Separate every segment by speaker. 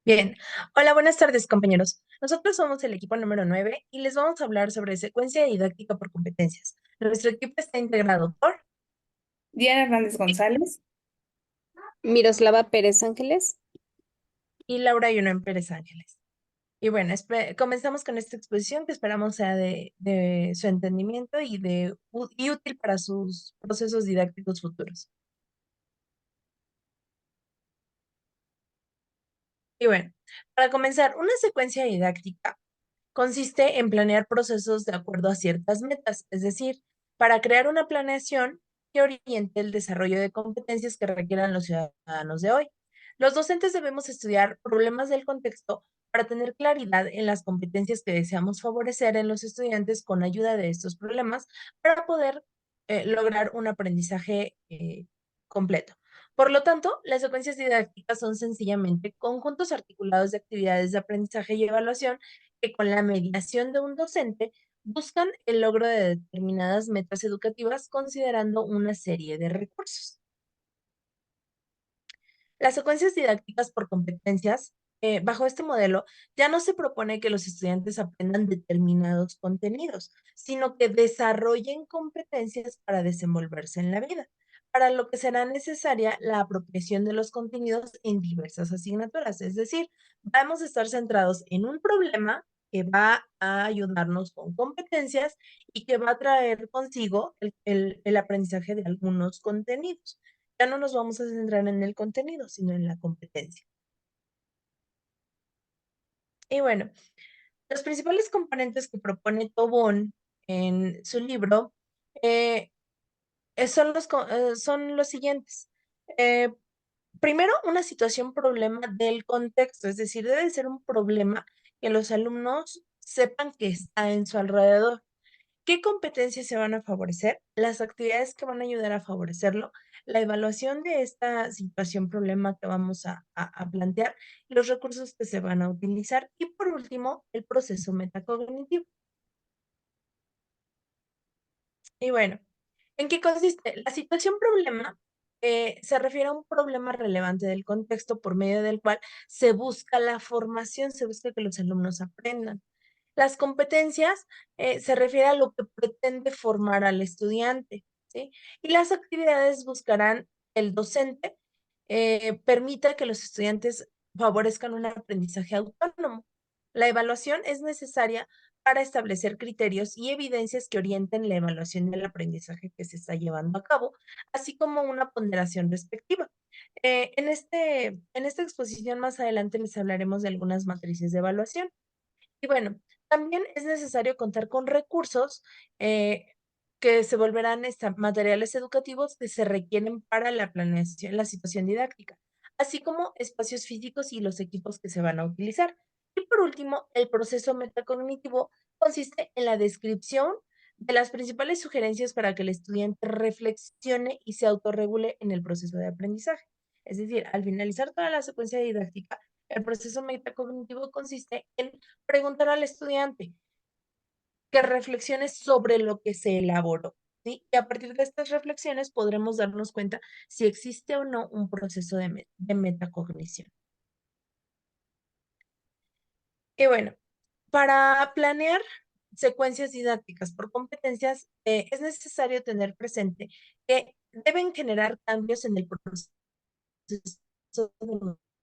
Speaker 1: Bien, hola, buenas tardes, compañeros. Nosotros somos el equipo número 9 y les vamos a hablar sobre secuencia didáctica por competencias. Nuestro equipo está integrado por
Speaker 2: Diana Hernández González.
Speaker 3: Miroslava Pérez Ángeles.
Speaker 1: y Laura Yunen Pérez Ángeles. Y bueno, comenzamos con esta exposición que esperamos sea de su entendimiento y útil para sus procesos didácticos futuros. Y bueno, para comenzar, una secuencia didáctica consiste en planear procesos de acuerdo a ciertas metas, es decir, para crear una planeación que oriente el desarrollo de competencias que requieran los ciudadanos de hoy. Los docentes debemos estudiar problemas del contexto para tener claridad en las competencias que deseamos favorecer en los estudiantes con ayuda de estos problemas para poder lograr un aprendizaje completo. Por lo tanto, las secuencias didácticas son sencillamente conjuntos articulados de actividades de aprendizaje y evaluación que con la mediación de un docente buscan el logro de determinadas metas educativas considerando una serie de recursos. Las secuencias didácticas por competencias, bajo este modelo, ya no se propone que los estudiantes aprendan determinados contenidos, sino que desarrollen competencias para desenvolverse en la vida, para lo que será necesaria la apropiación de los contenidos en diversas asignaturas. Es decir, vamos a estar centrados en un problema que va a ayudarnos con competencias y que va a traer consigo el aprendizaje de algunos contenidos. Ya no nos vamos a centrar en el contenido, sino en la competencia. Y bueno, los principales componentes que propone Tobón en su libro eh, son los siguientes. Eh, Primero, una situación problema del contexto, es decir, debe ser un problema que los alumnos sepan que está en su alrededor. ¿Qué competencias se van a favorecer? Las actividades que van a ayudar a favorecerlo, la evaluación de esta situación, problema que vamos a plantear, los recursos que se van a utilizar y por último, el proceso metacognitivo. Y bueno, ¿en qué consiste? La situación problema se refiere a un problema relevante del contexto por medio del cual se busca la formación, se busca que los alumnos aprendan. Las competencias se refiere a lo que pretende formar al estudiante, ¿sí? Y las actividades buscarán el docente permita que los estudiantes favorezcan un aprendizaje autónomo. La evaluación es necesaria para establecer criterios y evidencias que orienten la evaluación del aprendizaje que se está llevando a cabo, así como una ponderación respectiva. En esta exposición más adelante les hablaremos de algunas matrices de evaluación. Y bueno, también es necesario contar con recursos eh, que se volverán materiales educativos que se requieren para la planeación, la situación didáctica, así como espacios físicos y los equipos que se van a utilizar. Y por último, el proceso metacognitivo consiste en la descripción de las principales sugerencias para que el estudiante reflexione y se autorregule en el proceso de aprendizaje. Es decir, al finalizar toda la secuencia didáctica, el proceso metacognitivo consiste en preguntar al estudiante que reflexione sobre lo que se elaboró, ¿sí? Y a partir de estas reflexiones podremos darnos cuenta si existe o no un proceso de metacognición. Y bueno, para planear secuencias didácticas por competencias, es necesario tener presente que deben generar cambios en el proceso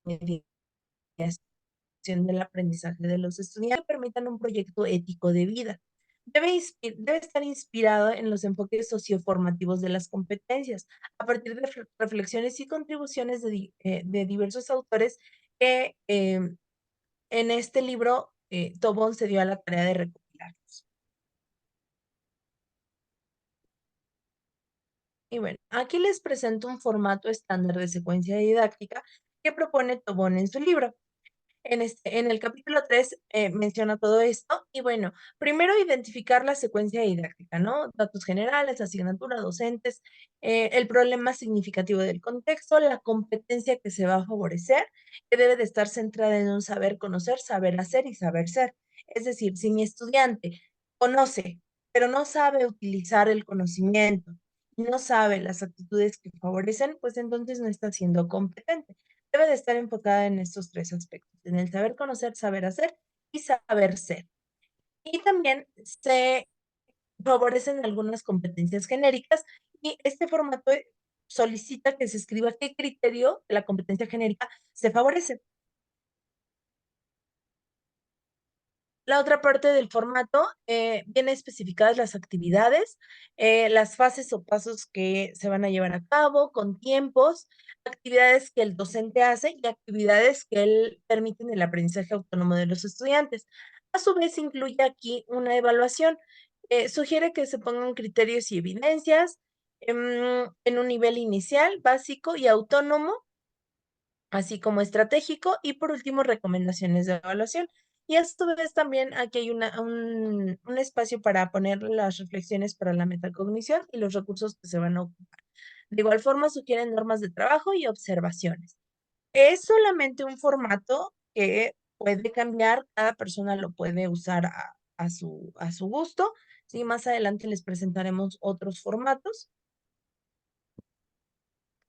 Speaker 1: de del aprendizaje de los estudiantes que permitan un proyecto ético de vida. Debe estar inspirado en los enfoques socioformativos de las competencias, a partir de reflexiones y contribuciones de diversos autores que en este libro Tobón se dio a la tarea de recopilarlos. Y bueno, aquí les presento un formato estándar de secuencia didáctica que propone Tobón en su libro. En el capítulo 3 menciona todo esto y bueno, primero identificar la secuencia didáctica, ¿no? Datos generales, asignatura, docentes, el problema significativo del contexto, la competencia que se va a favorecer, que debe de estar centrada en un saber conocer, saber hacer y saber ser. Es decir, si mi estudiante conoce, pero no sabe utilizar el conocimiento, no sabe las actitudes que favorecen, pues entonces no está siendo competente. debe de estar enfocada en estos tres aspectos, en el saber conocer, saber hacer y saber ser. Y también se favorecen algunas competencias genéricas y este formato solicita que se escriba qué criterio de la competencia genérica se favorece. La otra parte del formato viene especificadas las actividades, las fases o pasos que se van a llevar a cabo, con tiempos, actividades que el docente hace y actividades que él permiten el aprendizaje autónomo de los estudiantes. A su vez, incluye aquí una evaluación. Sugiere que se pongan criterios y evidencias en un nivel inicial, básico y autónomo, así como estratégico, y por último, recomendaciones de evaluación. Y a su vez también aquí hay un espacio para poner las reflexiones para la metacognición y los recursos que se van a ocupar. De igual forma, sugieren normas de trabajo y observaciones. Es solamente un formato que puede cambiar, cada persona lo puede usar a su gusto. Sí, más adelante les presentaremos otros formatos.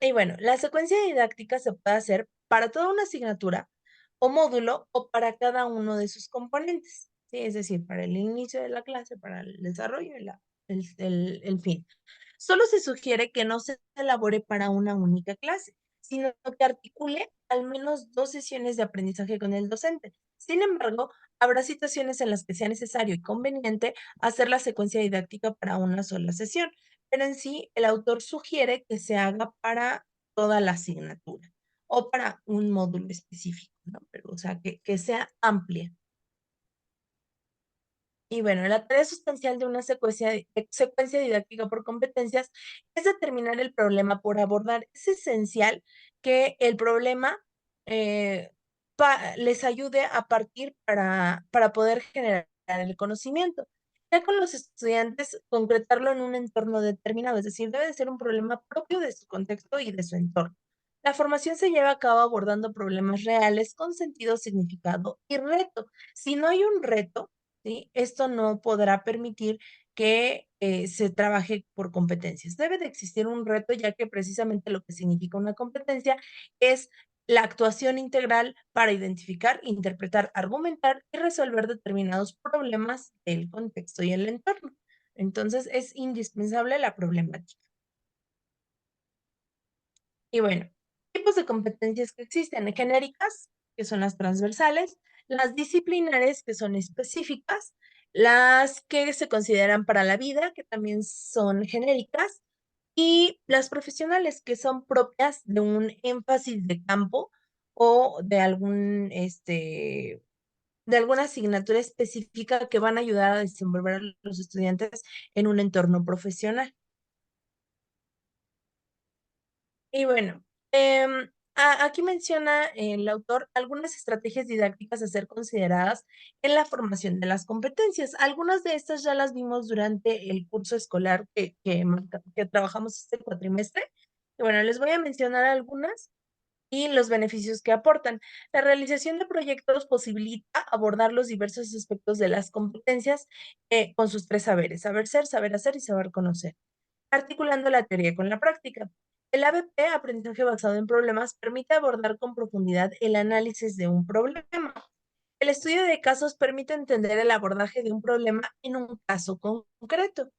Speaker 1: Y bueno, la secuencia didáctica se puede hacer para toda una asignatura o módulo o para cada uno de sus componentes, ¿sí? Es decir, para el inicio de la clase, para el desarrollo y el fin. Solo se sugiere que no se elabore para una única clase, sino que articule al menos 2 sesiones de aprendizaje con el docente. Sin embargo, habrá situaciones en las que sea necesario y conveniente hacer la secuencia didáctica para una sola sesión, pero en sí el autor sugiere que se haga para toda la asignatura o para un módulo específico, ¿no? Pero, o sea, que sea amplia. Y bueno, la tarea sustancial de una secuencia didáctica por competencias es determinar el problema por abordar. Es esencial que el problema eh, les ayude a partir para poder generar el conocimiento. Ya con los estudiantes, concretarlo en un entorno determinado, es decir, debe de ser un problema propio de su contexto y de su entorno. La formación se lleva a cabo abordando problemas reales con sentido, significado y reto. Si no hay un reto, ¿sí? Esto no podrá permitir que se trabaje por competencias. Debe de existir un reto, ya que precisamente lo que significa una competencia es la actuación integral para identificar, interpretar, argumentar y resolver determinados problemas del contexto y el entorno. Entonces, es indispensable la problemática. Y bueno, tipos de competencias que existen, genéricas, que son las transversales, las disciplinares, que son específicas, las que se consideran para la vida, que también son genéricas, y las profesionales, que son propias de un énfasis de campo o de alguna asignatura específica que van a ayudar a desenvolver a los estudiantes en un entorno profesional. Y bueno, aquí menciona el autor algunas estrategias didácticas a ser consideradas en la formación de las competencias. Algunas de estas ya las vimos durante el curso escolar que trabajamos este cuatrimestre. Y bueno, les voy a mencionar algunas y los beneficios que aportan. La realización de proyectos posibilita abordar los diversos aspectos de las competencias con sus tres saberes: saber ser, saber hacer y saber conocer, articulando la teoría con la práctica. El ABP, aprendizaje basado en problemas, permite abordar con profundidad el análisis de un problema. El estudio de casos permite entender el abordaje de un problema en un caso concreto.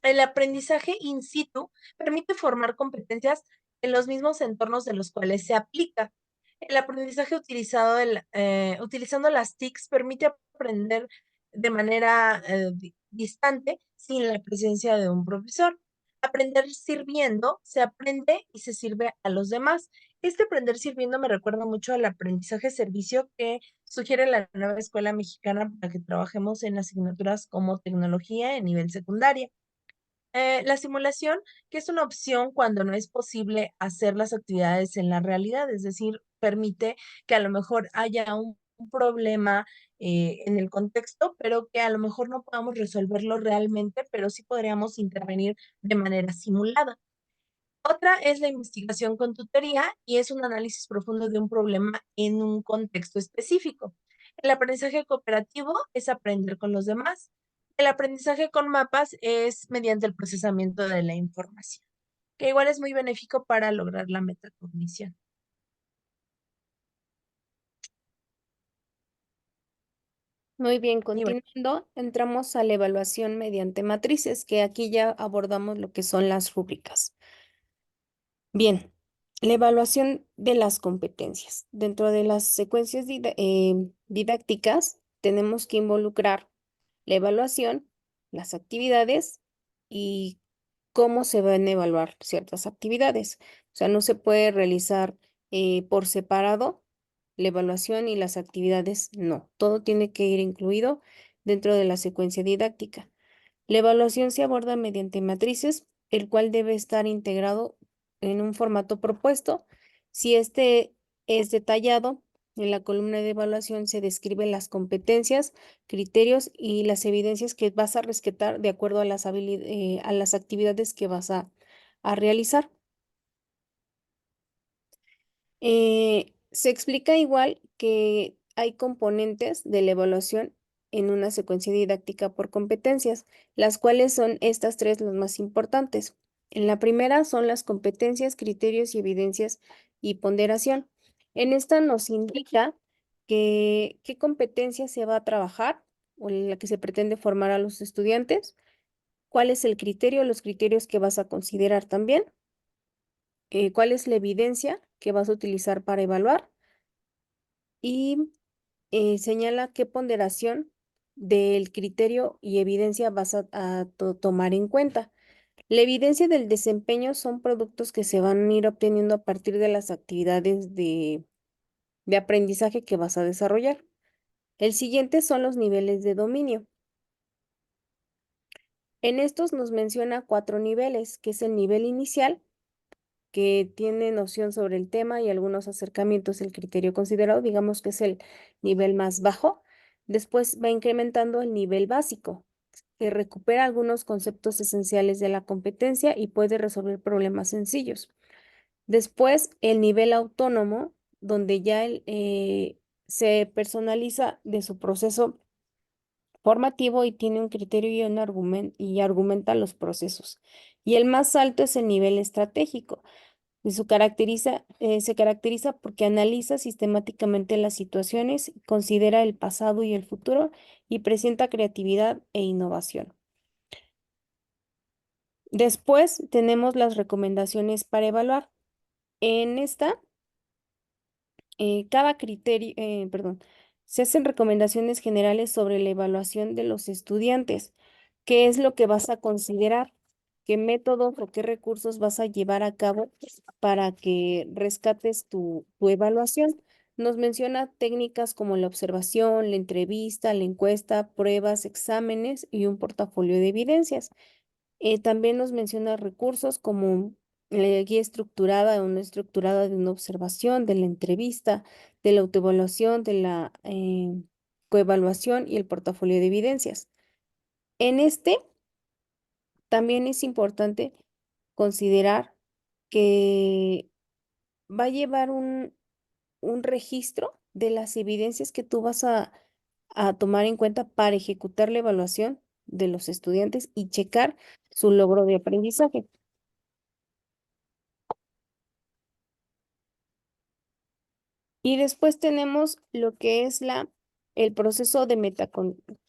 Speaker 1: El aprendizaje in situ permite formar competencias en los mismos entornos de los cuales se aplica. El aprendizaje utilizando las TICs permite aprender de manera distante sin la presencia de un profesor. Aprender sirviendo, se aprende y se sirve a los demás. Este aprender sirviendo me recuerda mucho al aprendizaje servicio que sugiere la nueva escuela mexicana para que trabajemos en asignaturas como tecnología en nivel secundaria. La simulación, que es una opción cuando no es posible hacer las actividades en la realidad, es decir, permite que a lo mejor haya un problema en el contexto, pero que a lo mejor no podamos resolverlo realmente, pero sí podríamos intervenir de manera simulada. Otra es la investigación con tutoría y es un análisis profundo de un problema en un contexto específico. El aprendizaje cooperativo es aprender con los demás. El aprendizaje con mapas es mediante el procesamiento de la información. que igual es muy benéfico para lograr la metacognición.
Speaker 3: Muy bien,
Speaker 1: Y bueno,
Speaker 3: continuando, entramos a la evaluación mediante matrices, que aquí ya abordamos lo que son las rúbricas. Bien, la evaluación de las competencias. Dentro de las secuencias didácticas, tenemos que involucrar la evaluación, las actividades y cómo se van a evaluar ciertas actividades. O sea, no se puede realizar por separado la evaluación y las actividades, no. Todo tiene que ir incluido dentro de la secuencia didáctica. La evaluación se aborda mediante matrices, el cual debe estar integrado en un formato propuesto. Si este es detallado, en la columna de evaluación se describen las competencias, criterios y las evidencias que vas a rescatar de acuerdo a a las actividades que vas a realizar. Se explica igual que hay componentes de la evaluación en una secuencia didáctica por competencias, las cuales son estas tres las más importantes. En la primera son las competencias, criterios y evidencias y ponderación. En esta nos indica qué competencia se va a trabajar o en la que se pretende formar a los estudiantes, cuál es el criterio, los criterios que vas a considerar también, cuál es la evidencia que vas a utilizar para evaluar y señala qué ponderación del criterio y evidencia vas a tomar en cuenta. La evidencia del desempeño son productos que se van a ir obteniendo a partir de las actividades de aprendizaje que vas a desarrollar. El siguiente son los niveles de dominio. En estos nos menciona 4 niveles, que es el nivel inicial, que tiene noción sobre el tema y algunos acercamientos, el criterio considerado, digamos que es el nivel más bajo. Después va incrementando el nivel básico, que recupera algunos conceptos esenciales de la competencia y puede resolver problemas sencillos. Después, el nivel autónomo, donde ya se personaliza de su proceso formativo y tiene un criterio y argumenta los procesos. Y el más alto es el nivel estratégico y se caracteriza porque analiza sistemáticamente las situaciones, considera el pasado y el futuro y presenta creatividad e innovación. Después tenemos las recomendaciones para evaluar. En esta, se hacen recomendaciones generales sobre la evaluación de los estudiantes. ¿Qué es lo que vas a considerar? ¿Qué métodos o qué recursos vas a llevar a cabo para que rescates tu evaluación? Nos menciona técnicas como la observación, la entrevista, la encuesta, pruebas, exámenes y un portafolio de evidencias. También nos menciona recursos como la guía estructurada o no estructurada de una observación, de la entrevista, de la autoevaluación, de la coevaluación y el portafolio de evidencias. En este también es importante considerar que va a llevar un registro de las evidencias que tú vas a tomar en cuenta para ejecutar la evaluación de los estudiantes y checar su logro de aprendizaje. Y después tenemos lo que es el proceso de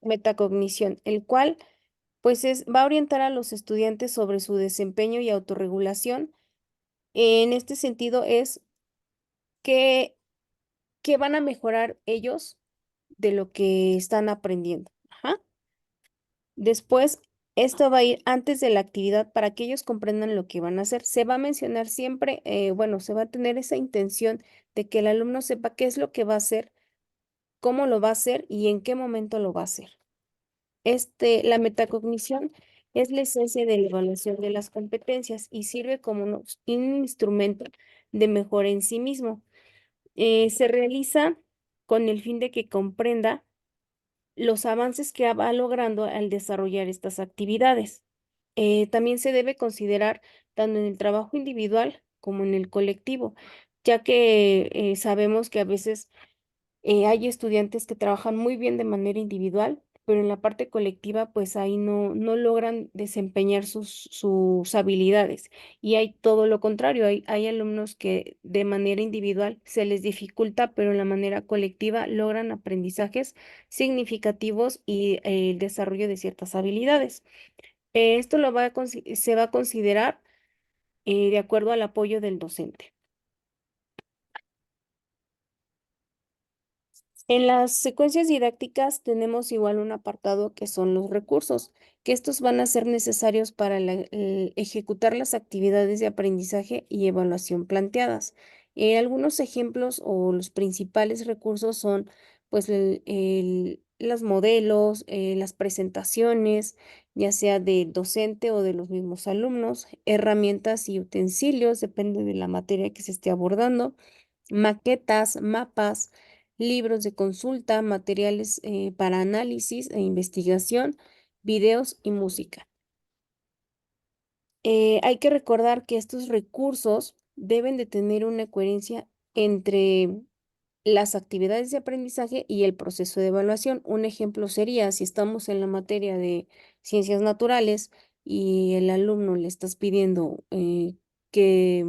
Speaker 3: metacognición, el cual pues va a orientar a los estudiantes sobre su desempeño y autorregulación. En este sentido es que, que van a mejorar ellos de lo que están aprendiendo. Ajá. Después, esto va a ir antes de la actividad para que ellos comprendan lo que van a hacer. Se va a mencionar siempre, bueno, se va a tener esa intención de que el alumno sepa qué es lo que va a hacer, cómo lo va a hacer y en qué momento lo va a hacer. La metacognición es la esencia de la evaluación de las competencias y sirve como un instrumento de mejora en sí mismo. Se realiza con el fin de que comprenda los avances que va logrando al desarrollar estas actividades. También se debe considerar tanto en el trabajo individual como en el colectivo, ya que sabemos que a veces hay estudiantes que trabajan muy bien de manera individual pero en la parte colectiva, pues ahí no logran desempeñar sus habilidades. Y hay todo lo contrario, hay alumnos que de manera individual se les dificulta, pero en la manera colectiva logran aprendizajes significativos y el desarrollo de ciertas habilidades. Esto se va a considerar de acuerdo al apoyo del docente. En las secuencias didácticas tenemos igual un apartado que son los recursos, que estos van a ser necesarios para ejecutar las actividades de aprendizaje y evaluación planteadas. Algunos ejemplos o los principales recursos son pues los modelos, las presentaciones, ya sea de docente o de los mismos alumnos, herramientas y utensilios, depende de la materia que se esté abordando, maquetas, mapas, libros de consulta, materiales para análisis e investigación, videos y música. Hay que recordar que estos recursos deben de tener una coherencia entre las actividades de aprendizaje y el proceso de evaluación. Un ejemplo sería si estamos en la materia de ciencias naturales y el alumno le estás pidiendo que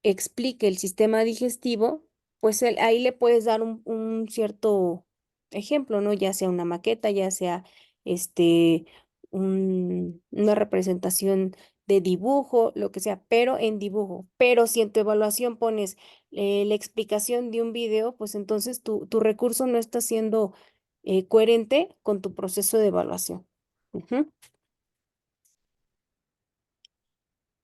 Speaker 3: explique el sistema digestivo, pues ahí le puedes dar un cierto ejemplo, ¿no? Ya sea una maqueta, ya sea este, una representación de dibujo, lo que sea, pero en dibujo. Pero si en tu evaluación pones la explicación de un video, pues entonces tu recurso no está siendo coherente con tu proceso de evaluación. Ujú.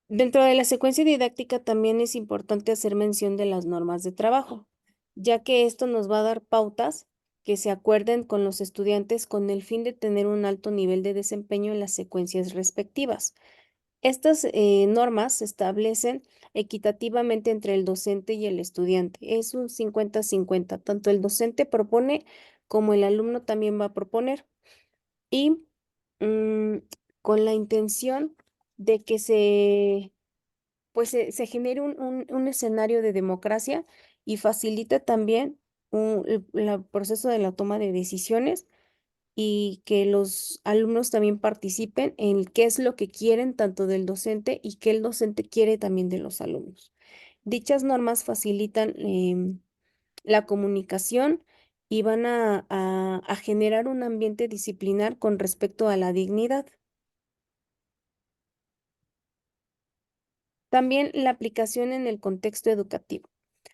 Speaker 3: Dentro de la secuencia didáctica también es importante hacer mención de las normas de trabajo, ya que esto nos va a dar pautas que se acuerden con los estudiantes con el fin de tener un alto nivel de desempeño en las secuencias respectivas. Estas normas se establecen equitativamente entre el docente y el estudiante. Es un 50-50. Tanto el docente propone como el alumno también va a proponer. Y mm, con la intención de que pues se genere un escenario de democracia y facilita también el proceso de la toma de decisiones y que los alumnos también participen en qué es lo que quieren tanto del docente y qué el docente quiere también de los alumnos. Dichas normas facilitan la comunicación y van a generar un ambiente disciplinar con respecto a la dignidad. También la aplicación en el contexto educativo.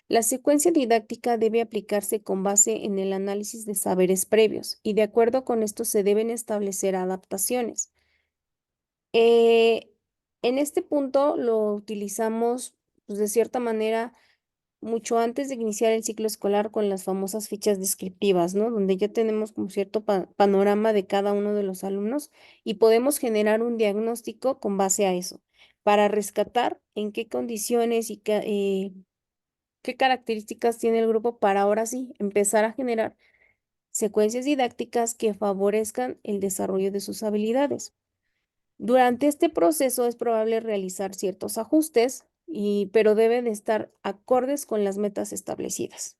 Speaker 3: La secuencia didáctica debe aplicarse con base en el análisis de saberes previos y de acuerdo con esto se deben establecer adaptaciones. Eh, en este punto lo utilizamos pues, de cierta manera mucho antes de iniciar el ciclo escolar con las famosas fichas descriptivas, ¿no? Donde ya tenemos como cierto panorama de cada uno de los alumnos y podemos generar un diagnóstico con base a eso, para rescatar en qué condiciones y qué características tiene el grupo para ahora sí empezar a generar secuencias didácticas que favorezcan el desarrollo de sus habilidades. Durante este proceso es probable realizar ciertos ajustes, pero deben de estar acordes con las metas establecidas.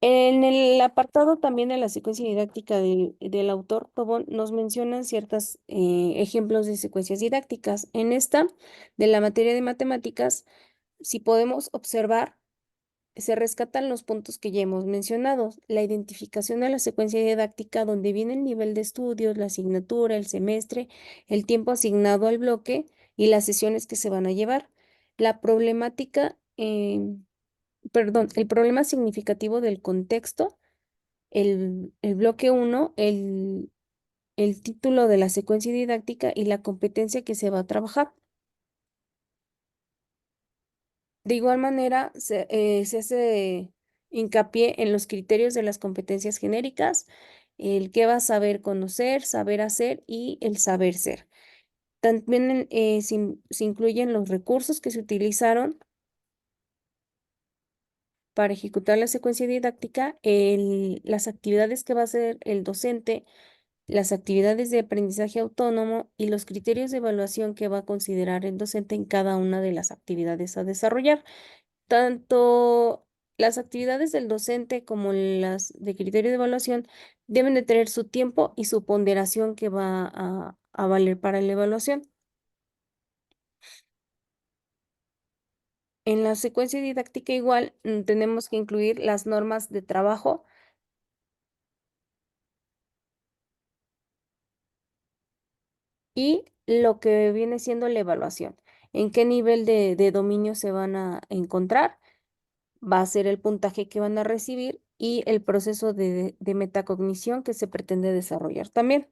Speaker 3: En el apartado también de la secuencia didáctica del autor, Tobón nos mencionan ciertos ejemplos de secuencias didácticas. En esta, de la materia de matemáticas, si podemos observar, se rescatan los puntos que ya hemos mencionado, la identificación de la secuencia didáctica donde viene el nivel de estudios, la asignatura, el semestre, el tiempo asignado al bloque y las sesiones que se van a llevar. La problemática, el problema significativo del contexto, el bloque 1, el título de la secuencia didáctica y la competencia que se va a trabajar. De igual manera, se hace hincapié en los criterios de las competencias genéricas, el que va a saber conocer, saber hacer y el saber ser. También se incluyen los recursos que se utilizaron para ejecutar la secuencia didáctica, las actividades que va a hacer el docente, las actividades de aprendizaje autónomo y los criterios de evaluación que va a considerar el docente en cada una de las actividades a desarrollar. Tanto Las actividades del docente, como las de criterio de evaluación, deben de tener su tiempo y su ponderación que va a valer para la evaluación. En la secuencia didáctica igual tenemos que incluir las normas de trabajo y lo que viene siendo la evaluación. En qué nivel de dominio se van a encontrar, va a ser el puntaje que van a recibir y el proceso de metacognición que se pretende desarrollar también.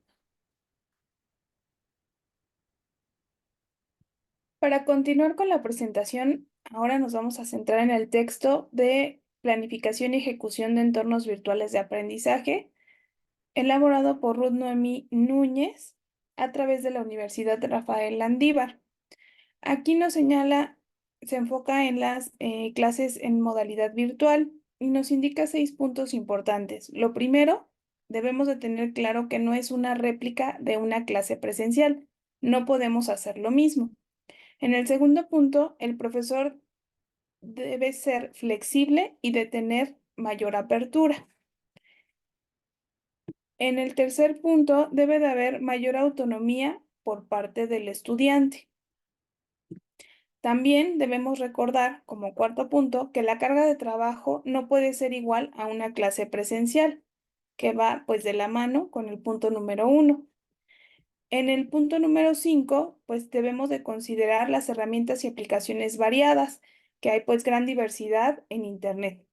Speaker 2: Para continuar con la presentación, ahora nos vamos a centrar en el texto de planificación y ejecución de entornos virtuales de aprendizaje, elaborado por Ruth Noemí Núñez a través de la Universidad Rafael Landívar. Aquí nos señala, se enfoca en las clases en modalidad virtual y nos indica 6 puntos importantes. Lo primero, debemos de tener claro que no es una réplica de una clase presencial. No podemos hacer lo mismo. En el segundo punto, el profesor debe ser flexible y de tener mayor apertura. En el tercer punto, debe de haber mayor autonomía por parte del estudiante. También debemos recordar, como cuarto punto, que la carga de trabajo no puede ser igual a una clase presencial, que va pues de la mano con el punto número 1. En el punto número 5, pues debemos de considerar las herramientas y aplicaciones variadas, que hay pues gran diversidad en Internet.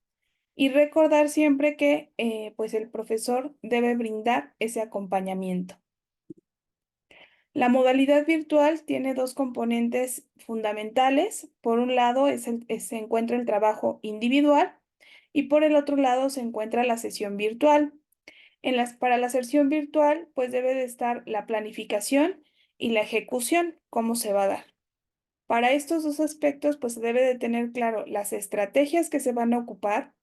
Speaker 2: Y recordar siempre que pues el profesor debe brindar ese acompañamiento. La modalidad virtual tiene dos componentes fundamentales. Por un lado se encuentra el trabajo individual y por el otro lado se encuentra la sesión virtual. Para la sesión virtual, pues debe de estar la planificación y la ejecución, cómo se va a dar. Para estos dos aspectos, pues se debe de tener claro las estrategias que se van a ocupar,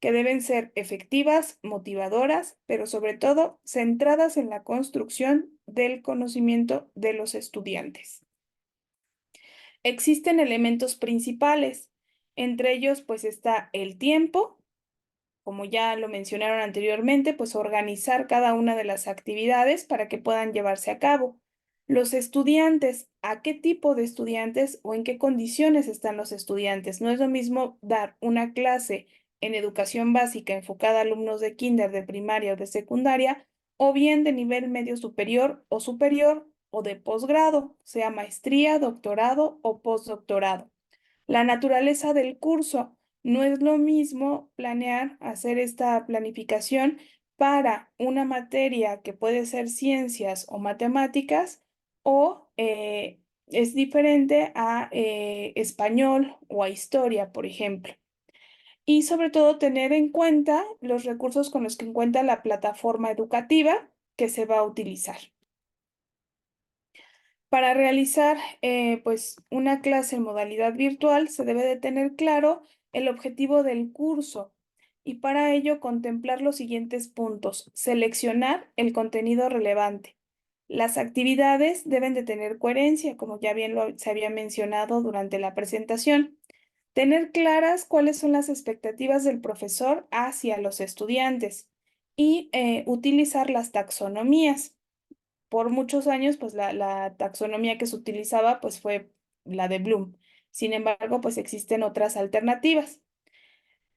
Speaker 2: que deben ser efectivas, motivadoras, pero sobre todo centradas en la construcción del conocimiento de los estudiantes. Existen elementos principales, entre ellos pues está el tiempo, como ya lo mencionaron anteriormente, pues organizar cada una de las actividades para que puedan llevarse a cabo. Los estudiantes, ¿a qué tipo de estudiantes o en qué condiciones están los estudiantes? No es lo mismo dar una clase en educación básica enfocada a alumnos de kinder, de primaria o de secundaria, o bien de nivel medio superior o de posgrado, sea maestría, doctorado o postdoctorado. La naturaleza del curso. No es lo mismo planear, hacer esta planificación para una materia que puede ser ciencias o matemáticas o es diferente a español o a historia, por ejemplo. Y sobre todo tener en cuenta los recursos con los que cuenta la plataforma educativa que se va a utilizar. Para realizar pues una clase en modalidad virtual se debe de tener claro el objetivo del curso y para ello contemplar los siguientes puntos. Seleccionar el contenido relevante. Las actividades deben de tener coherencia, como ya bien se había mencionado durante la presentación. Tener claras cuáles son las expectativas del profesor hacia los estudiantes y utilizar las taxonomías. Por muchos años, pues la taxonomía que se utilizaba, pues fue la de Bloom. Sin embargo, pues existen otras alternativas.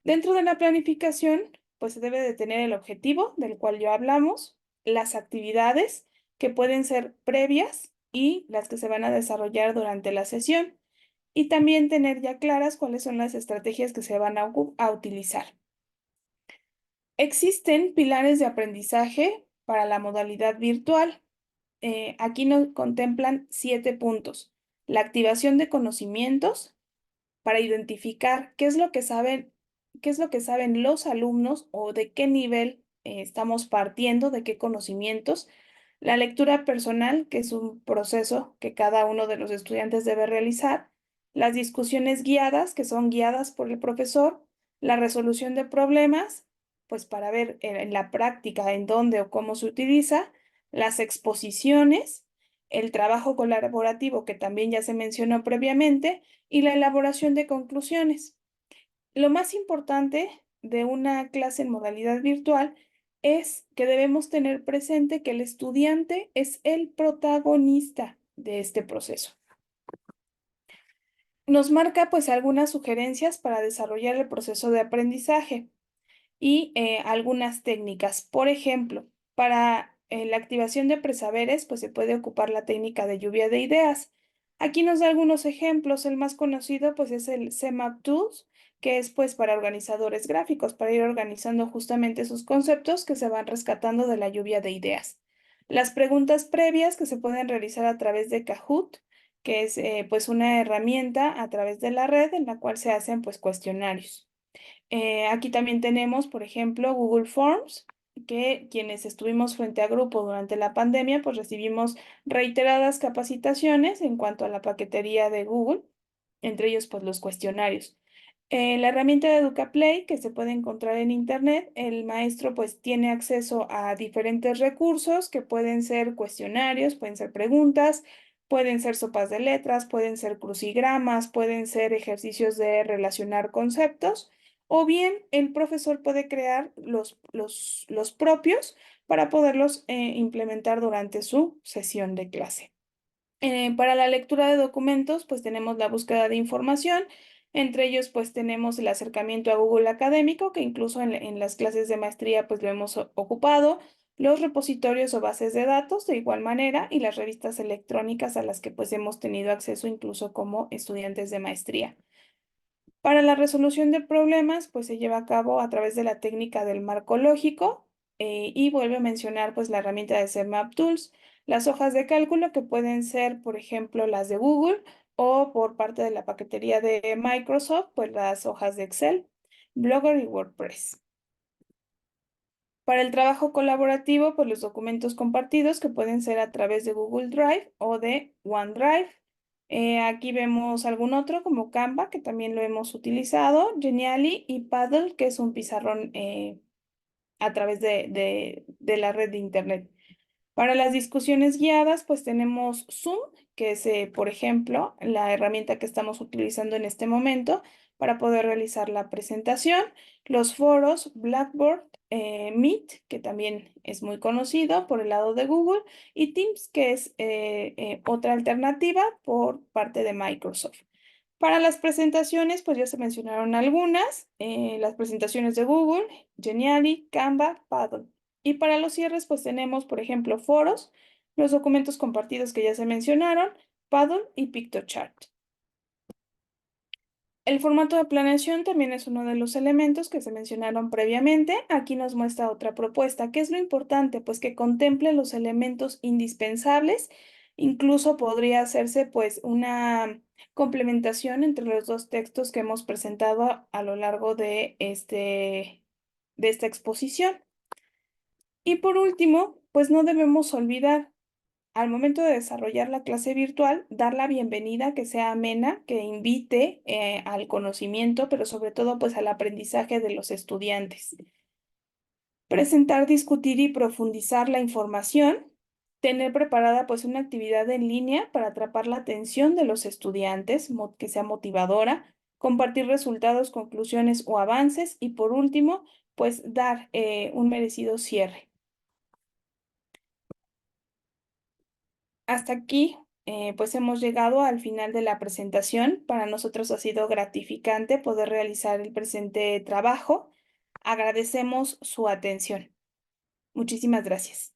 Speaker 2: Dentro de la planificación, pues se debe de tener el objetivo del cual ya hablamos, las actividades que pueden ser previas y las que se van a desarrollar durante la sesión, y también tener ya claras cuáles son las estrategias que se van a utilizar. Existen pilares de aprendizaje para la modalidad virtual. Aquí nos contemplan 7 puntos. La activación de conocimientos para identificar qué es lo que saben los alumnos o de qué nivel estamos partiendo, de qué conocimientos. La lectura personal, que es un proceso que cada uno de los estudiantes debe realizar. Las discusiones guiadas, que son guiadas por el profesor. La resolución de problemas, pues para ver en la práctica en dónde o cómo se utiliza. Las exposiciones, el trabajo colaborativo que también ya se mencionó previamente y la elaboración de conclusiones. Lo más importante de una clase en modalidad virtual es que debemos tener presente que el estudiante es el protagonista de este proceso. Nos marca pues algunas sugerencias para desarrollar el proceso de aprendizaje y algunas técnicas. Por ejemplo, para la activación de presaberes, pues se puede ocupar la técnica de lluvia de ideas. Aquí nos da algunos ejemplos. El más conocido pues es el CMAP Tools, que es pues para organizadores gráficos, para ir organizando justamente sus conceptos que se van rescatando de la lluvia de ideas. Las preguntas previas que se pueden realizar a través de Kahoot, que es pues una herramienta a través de la red en la cual se hacen pues cuestionarios. Aquí también tenemos, por ejemplo, Google Forms, que quienes estuvimos frente a grupo durante la pandemia, pues recibimos reiteradas capacitaciones en cuanto a la paquetería de Google, entre ellos pues los cuestionarios. La herramienta de EducaPlay que se puede encontrar en Internet, el maestro pues tiene acceso a diferentes recursos que pueden ser cuestionarios, pueden ser preguntas, pueden ser sopas de letras, pueden ser crucigramas, pueden ser ejercicios de relacionar conceptos, o bien el profesor puede crear los propios para poderlos implementar durante su sesión de clase. Para la lectura de documentos, pues tenemos la búsqueda de información. Entre ellos, pues tenemos el acercamiento a Google Académico, que incluso en las clases de maestría, pues lo hemos ocupado, los repositorios o bases de datos de igual manera y las revistas electrónicas a las que pues hemos tenido acceso incluso como estudiantes de maestría. Para la resolución de problemas, pues se lleva a cabo a través de la técnica del marco lógico y vuelve a mencionar pues la herramienta de CMap Tools, las hojas de cálculo que pueden ser, por ejemplo, las de Google o por parte de la paquetería de Microsoft, pues las hojas de Excel, Blogger y WordPress. Para el trabajo colaborativo, pues los documentos compartidos que pueden ser a través de Google Drive o de OneDrive. Aquí vemos algún otro como Canva, que también lo hemos utilizado, Genially y Paddle, que es un pizarrón a través de la red de Internet. Para las discusiones guiadas, pues tenemos Zoom, que es, por ejemplo, la herramienta que estamos utilizando en este momento para poder realizar la presentación. Los foros, Blackboard, Meet, que también es muy conocido por el lado de Google, y Teams, que es otra alternativa por parte de Microsoft. Para las presentaciones, pues ya se mencionaron algunas, las presentaciones de Google, Genially, Canva, Paddle. Y para los cierres, pues tenemos, por ejemplo, foros, los documentos compartidos que ya se mencionaron, Paddle y PictoChart. El formato de planeación también es uno de los elementos que se mencionaron previamente. Aquí nos muestra otra propuesta. ¿Qué es lo importante? Pues que contemple los elementos indispensables. Incluso podría hacerse pues una complementación entre los dos textos que hemos presentado a lo largo de esta exposición. Y por último, pues no debemos olvidar al momento de desarrollar la clase virtual, dar la bienvenida, que sea amena, que invite al conocimiento, pero sobre todo pues al aprendizaje de los estudiantes. Presentar, discutir y profundizar la información. Tener preparada pues una actividad en línea para atrapar la atención de los estudiantes, que sea motivadora. Compartir resultados, conclusiones o avances. Y por último, pues dar un merecido cierre. Hasta aquí, pues hemos llegado al final de la presentación. Para nosotros ha sido gratificante poder realizar el presente trabajo. Agradecemos su atención. Muchísimas gracias.